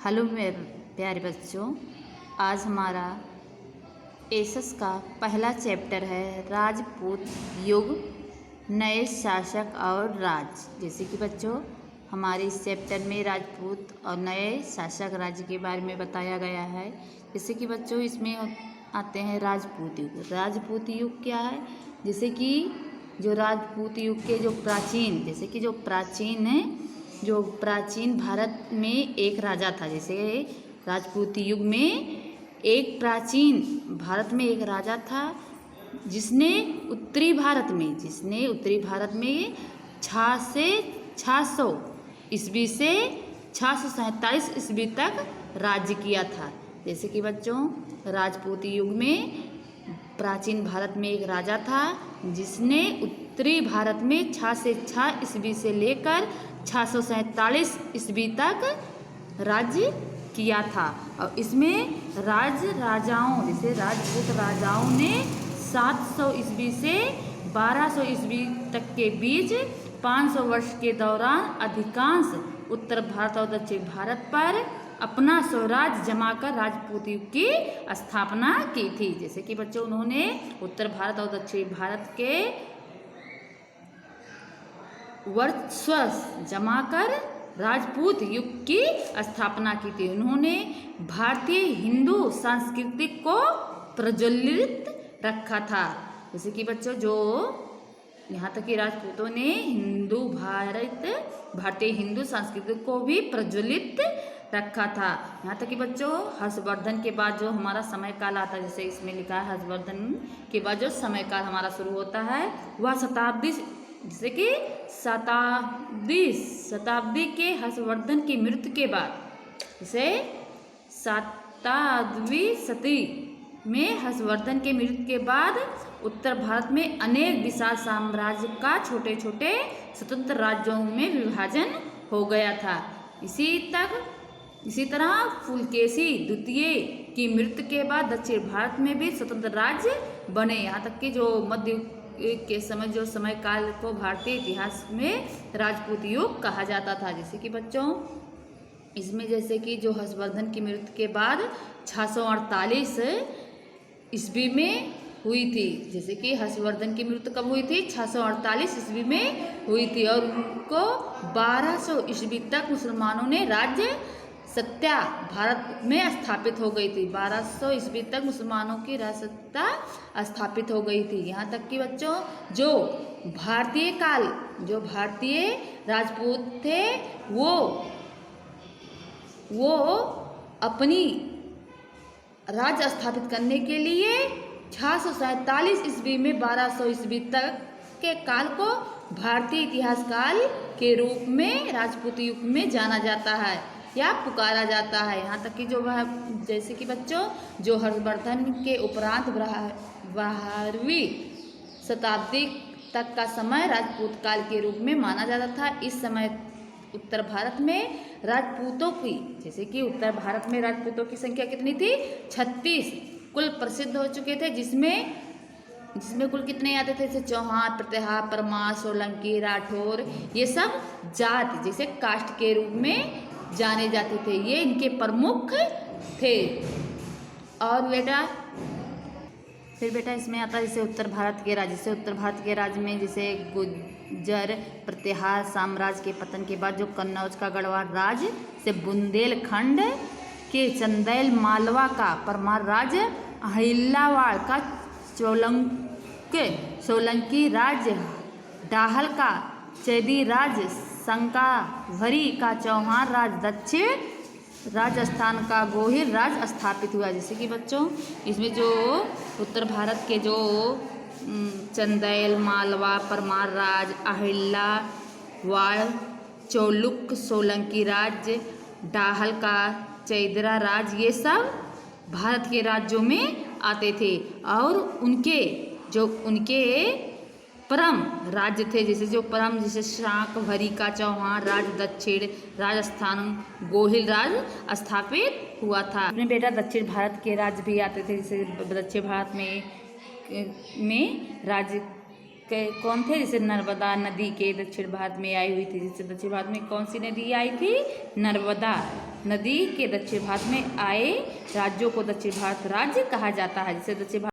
Hello मेरे प्यारे बच्चों, आज हमारा एसएस का पहला चैप्टर है राजपूत युग, नए शासक और राज। जैसे कि बच्चों हमारे इस चैप्टर में राजपूत और नए शासक राज्य के बारे में बताया गया है। जैसे कि बच्चों इसमें आते हैं राजपूत युग। राजपूत युग क्या है? जैसे कि जो राजपूत युग के जो प्राचीन भारत में एक राजा था। जैसे राजपूत युग में भारत में एक राजा था जिसने उत्तरी भारत में 600 ईस्वी से 647 ईस्वी तक राज्य किया था। जैसे कि बच्चों राजपूत युग में प्राचीन भारत में एक राजा था जिसने उत्तरी भारत में 6 से 6 ईस्वी से लेकर 647 ईस्वी तक राज्य किया था। और इसमें जैसे राजपूत राजाओं ने 700 ईस्वी से 1200 ईस्वी तक के बीच 500 वर्ष के दौरान अधिकांश उत्तर भारत और दक्षिण भारत पर अपना स्वराज जमाकर राजपूत युग की स्थापना की थी। जैसे कि बच्चों उन्होंने उत्तर भारत और दक्षिण भारत के वर्चस्व जमाकर राजपूत युग की स्थापना की थी। उन्होंने भारतीय हिंदू संस्कृति को प्रज्वलित रखा था। जैसे कि बच्चों जो यहाँ तक कि राजपूतों ने भारतीय हिंदू संस्कृति को भी प्रज्वलित रखा था। यहाँ तक कि बच्चों हर्षवर्धन के बाद जो हमारा समय काल आता है, जैसे इसमें लिखा है हर्षवर्धन के बाद जो समय काल हमारा शुरू होता है वह शताब्दी के हर्षवर्धन की मृत्यु के बाद, जैसे 7वीं शती में हर्षवर्धन के मृत्यु के बाद उत्तर भारत में अनेक विशाल साम्राज्य का छोटे छोटे स्वतंत्र राज्यों में विभाजन हो गया था। इसी तरह पुलकेशी द्वितीय की मृत्यु के बाद दक्षिण भारत में भी स्वतंत्र राज्य बने। यहाँ तक कि जो मध्य के समय काल को भारतीय इतिहास में राजपूत युग कहा जाता था। जैसे कि बच्चों इसमें जैसे कि जो हर्षवर्धन की मृत्यु के बाद 648 ईस्वी में हुई थी। जैसे कि हर्षवर्धन की मृत्यु कब हुई थी? 648 ईस्वी में हुई थी और उनको 1200 ईस्वी तक मुसलमानों ने राज्य सत्ता भारत में स्थापित हो गई थी। 1200 ईस्वी तक मुसलमानों की राजसत्ता स्थापित हो गई थी। यहाँ तक कि बच्चों जो भारतीय राजपूत थे वो अपनी राज्य स्थापित करने के लिए 647 ईस्वी में 1200 ईस्वी तक के काल को भारतीय इतिहास काल के रूप में राजपूत युग में जाना जाता है या पुकारा जाता है। यहाँ तक कि जैसे कि बच्चों जो हर्षवर्धन के उपरांत 12वीं शताब्दी तक का समय राजपूत काल के रूप में माना जाता था। इस समय उत्तर भारत में राजपूतों की उत्तर भारत में राजपूतों की संख्या कितनी थी? 36 कुल प्रसिद्ध हो चुके थे, जिसमें कुल कितने आते थे? जैसे चौहान, प्रतिहार, परमार, सोलंकी, राठौर, ये सब जाति जैसे कास्ट के रूप में जाने जाते थे। ये इनके प्रमुख थे। और बेटा इसमें आता है जैसे उत्तर भारत के राज्य में जैसे गुर्जर प्रतिहार साम्राज्य के पतन के बाद जो कन्नौज का गढ़वाल राज्य से बुंदेलखंड के चंदेल मालवा का परमार राज्य, अहिल्यावाड़ का सोलंकी राज्य, डाहल का चैदी राज्य, शंकाभरी का चौहान राज्य, दक्षिण राजस्थान का गोहिल राज्य स्थापित हुआ। जैसे कि बच्चों इसमें जो उत्तर भारत के जो चंदेल, मालवा, परमार राज्य, अहिल्यावाड़, चौलुक, सोलंकी राज्य, डाहल का चैदरा राज्य, ये सब भारत के राज्यों में आते थे। और उनके परम राज्य थे, जैसे शाकंभरी का चौहान राज्य, दक्षिण राजस्थान गोहिल राज्य स्थापित हुआ था। इसमें बेटा दक्षिण भारत के राज्य भी आते थे। जैसे दक्षिण भारत में राज्य कौन थे? जैसे नर्मदा नदी के दक्षिण भारत में आई हुई थी। जैसे दक्षिण भारत में कौन सी नदी आई थी? नर्मदा नदी के दक्षिण भारत में आए राज्यों को दक्षिण भारत राज्य कहा जाता है। जैसे दक्षिण